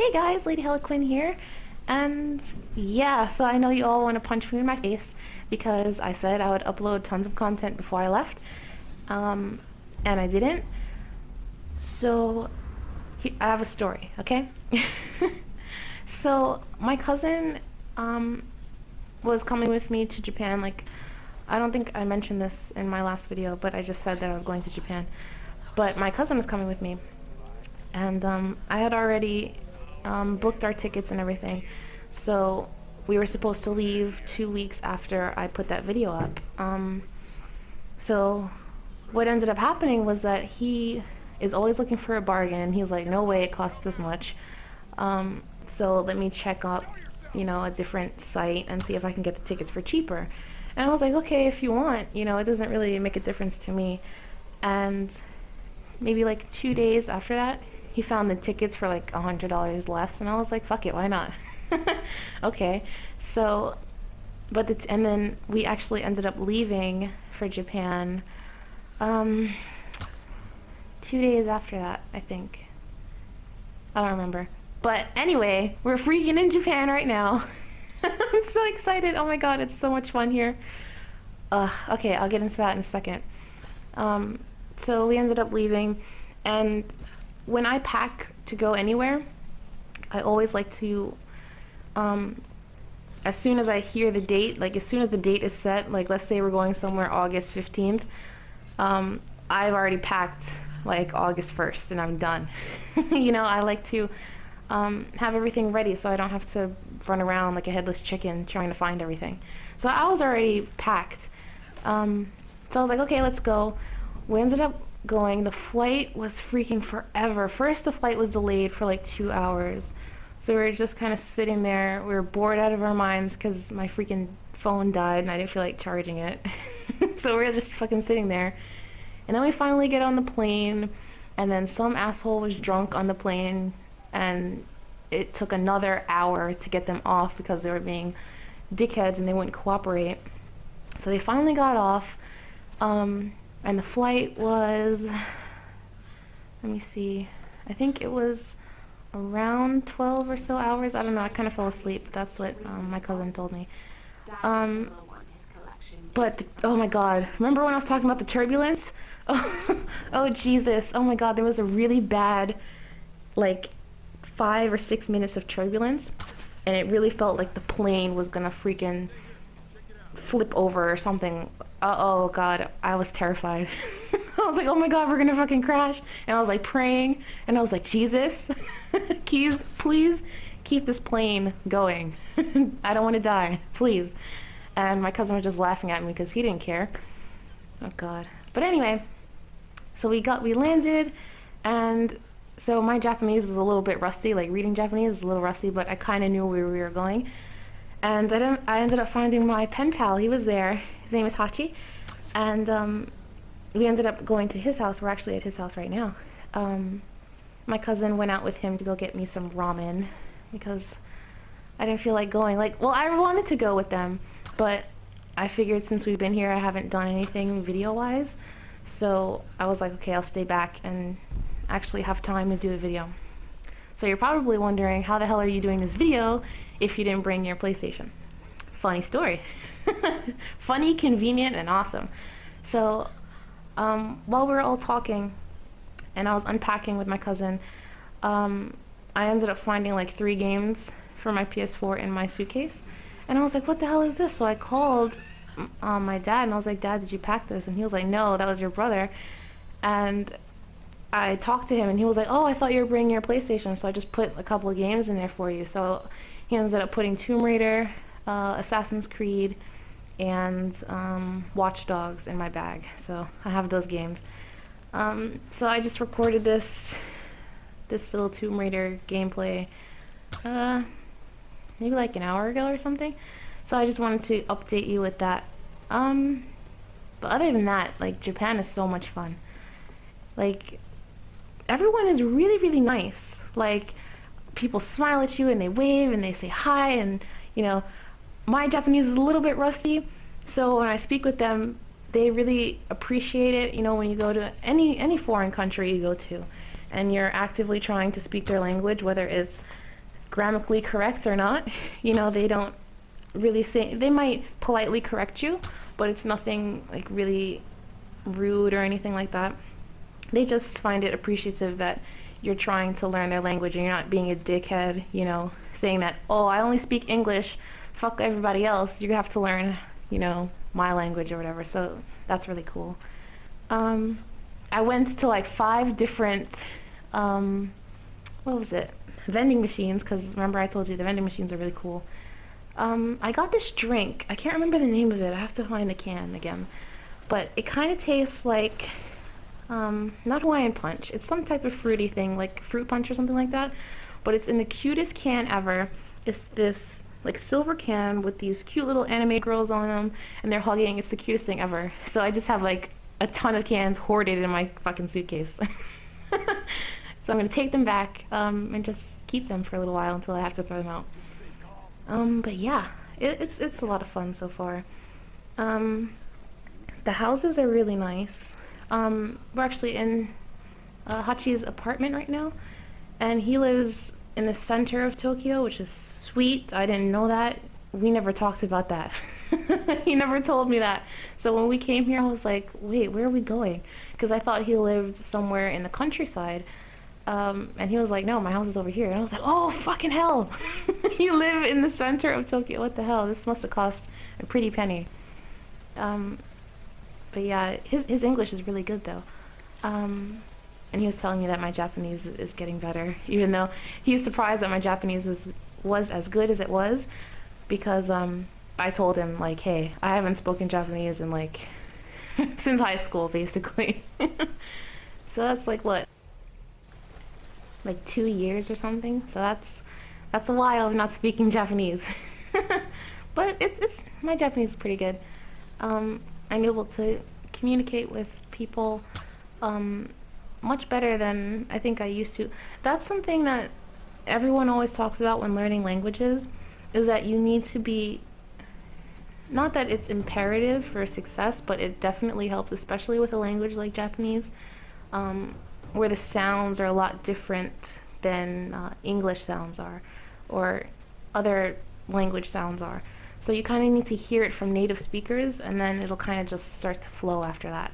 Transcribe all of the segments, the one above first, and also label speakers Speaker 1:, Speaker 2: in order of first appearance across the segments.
Speaker 1: Hey guys, Lady Hachi-kun here, and yeah, so I know you all want to punch me in my face because I said I would upload tons of content before I left, and I didn't. So I have a story, okay? So my cousin was coming with me to Japan. Like, I don't think I mentioned this in my last video, but I just said that I was going to Japan. But my cousin was coming with me, and I had already booked our tickets and everything. So we were supposed to leave 2 weeks after I put that video up. So what ended up happening was that he is always looking for a bargain, and he's like, no way, it costs this much. So let me check out, a different site and see if I can get the tickets for cheaper. And I was like, okay, if you want, it doesn't really make a difference to me. And maybe like 2 days after that, he found the tickets for like $100 less, and I was like, fuck it, why not? Okay, so, and then we actually ended up leaving for Japan, 2 days after that, I think. I don't remember. But anyway, we're freaking in Japan right now. I'm so excited. Oh my god, it's so much fun here. Okay, I'll get into that in a second. So we ended up leaving, and when I pack to go anywhere, I always like to, as soon as I hear the date, like as soon as the date is set, like let's say we're going somewhere August 15th, I've already packed like August 1st and I'm done. I like to have everything ready so I don't have to run around like a headless chicken trying to find everything. So I was already packed. So I was like, okay, let's go. We ended up going. The flight was freaking forever. First, the flight was delayed for like 2 hours. So we were just kind of sitting there. We were bored out of our minds because my freaking phone died and I didn't feel like charging it. So we were just fucking sitting there. And then we finally get on the plane, and then some asshole was drunk on the plane, and it took another hour to get them off because they were being dickheads and they wouldn't cooperate. So they finally got off, and the flight was, let me see, I think it was around 12 or so hours. I don't know, I kind of fell asleep, but that's what my cousin told me. But, oh my god, remember when I was talking about the turbulence? Oh Jesus, oh my god, there was a really bad, like, 5 or 6 minutes of turbulence, and it really felt like the plane was gonna freaking flip over or something. Oh god, I was terrified. I was like, oh my god, we're gonna fucking crash. And I was like praying, and I was like, Jesus, please keep this plane going. I don't want to die, please. And my cousin was just laughing at me because he didn't care. Oh god. But anyway, so we landed, and so my Japanese is a little bit rusty, like reading Japanese is a little rusty, but I kind of knew where we were going. And I ended up finding my pen pal. He was there. His name is Hachi. And we ended up going to his house. We're actually at his house right now. My cousin went out with him to go get me some ramen because I didn't feel like going. Well, I wanted to go with them, but I figured since we've been here, I haven't done anything video-wise. So I was like, okay, I'll stay back and actually have time to do a video. So you're probably wondering, how the hell are you doing this video if you didn't bring your PlayStation? Funny story. Funny, convenient, and awesome. So while we were all talking and I was unpacking with my cousin, I ended up finding like 3 games for my PS4 in my suitcase. And I was like, what the hell is this? So I called my dad and I was like, Dad, did you pack this? And he was like, no, that was your brother. And I talked to him and he was like, oh, I thought you were bringing your PlayStation, so I just put a couple of games in there for you. So he ended up putting Tomb Raider, Assassin's Creed, and Watch Dogs in my bag. So I have those games. So I just recorded this little Tomb Raider gameplay maybe like an hour ago or something. So I just wanted to update you with that. But other than that, like, Japan is so much fun. Like, everyone is really, really nice. Like, people smile at you and they wave and they say hi, and my Japanese is a little bit rusty, so when I speak with them, they really appreciate it. When you go to any foreign country you go to and you're actively trying to speak their language, whether it's grammatically correct or not. You know, they don't really say, they might politely correct you, but it's nothing like really rude or anything like that. They just find it appreciative that you're trying to learn their language and you're not being a dickhead, you know, saying that, oh, I only speak English, fuck everybody else, you have to learn, you know, my language or whatever. So that's really cool. I went to like 5 different, what was it, vending machines, because remember I told you the vending machines are really cool. I got this drink, I can't remember the name of it, I have to find the can again, but it kind of tastes like, not Hawaiian Punch, it's some type of fruity thing, like fruit punch or something like that, but it's in the cutest can ever. It's this like silver can with these cute little anime girls on them, and they're hugging. It's the cutest thing ever. So I just have like a ton of cans hoarded in my fucking suitcase. So I'm gonna take them back, and just keep them for a little while until I have to throw them out. But yeah, it's a lot of fun so far. The houses are really nice. We're actually in Hachi's apartment right now, and he lives in the center of Tokyo, which is sweet. I didn't know that. We never talked about that. He never told me that. So when we came here, I was like, wait, where are we going? Because I thought he lived somewhere in the countryside. And he was like, no, my house is over here. And I was like, oh, fucking hell. You live in the center of Tokyo. What the hell? This must have cost a pretty penny. But yeah, his English is really good though. And he was telling me that my Japanese is getting better, even though he was surprised that my Japanese was as good as it was, because I told him like, hey, I haven't spoken Japanese in like since high school basically. So that's like what, like 2 years or something. So that's a while of not speaking Japanese. But it's my Japanese is pretty good. I'm able to communicate with people much better than I think I used to. That's something that everyone always talks about when learning languages, is that you need to be, not that it's imperative for success, but it definitely helps, especially with a language like Japanese, where the sounds are a lot different than English sounds are, or other language sounds are. So you kind of need to hear it from native speakers, and then it'll kind of just start to flow after that.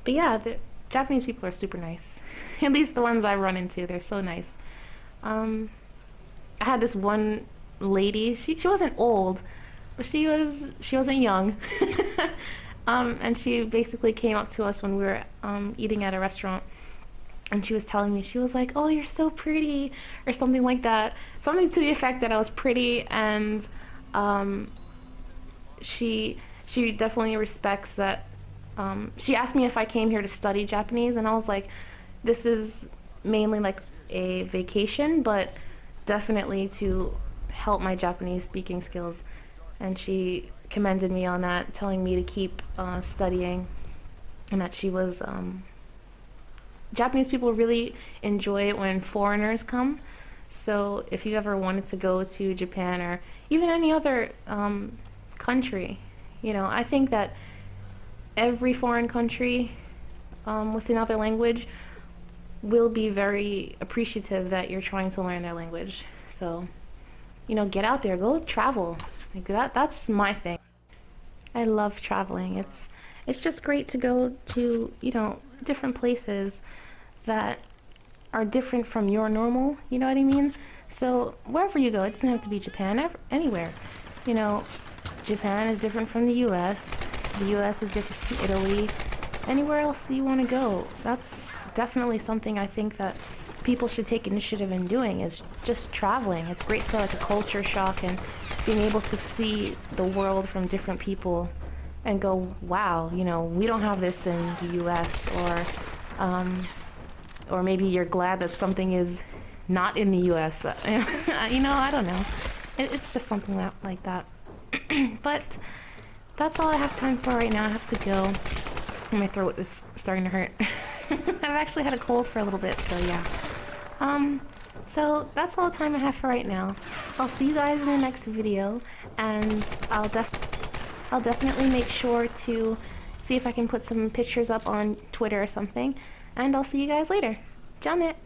Speaker 1: But yeah, the Japanese people are super nice. At least the ones I run into, they're so nice. I had this one lady, she wasn't old, but she wasn't young. And she basically came up to us when we were eating at a restaurant, and she was telling me, she was like, oh, you're so pretty, or something like that. Something to the effect that I was pretty, and she definitely respects that. She asked me if I came here to study Japanese, and I was like, this is mainly like a vacation, but definitely to help my Japanese speaking skills. And she commended me on that, telling me to keep studying, and that she was Japanese people really enjoy it when foreigners come. So if you ever wanted to go to Japan or even any other country, you know, I think that every foreign country with another language will be very appreciative that you're trying to learn their language. So, you know, get out there, go travel. Like that's my thing. I love traveling. It's just great to go to, you know, different places that are different from your normal, you know what I mean? So wherever you go, it doesn't have to be Japan, anywhere. You know, Japan is different from the US. The US is different from Italy. Anywhere else you want to go. That's definitely something I think that people should take initiative in doing, is just traveling. It's great for like a culture shock and being able to see the world from different people and go, wow, you know, we don't have this in the US, or maybe you're glad that something is not in the US. You know, I don't know. It's just something like that. But that's all I have time for right now. I have to go. My throat is starting to hurt. I've actually had a cold for a little bit, so yeah. So that's all the time I have for right now. I'll see you guys in the next video, and I'll definitely make sure to see if I can put some pictures up on Twitter or something, and I'll see you guys later. John it.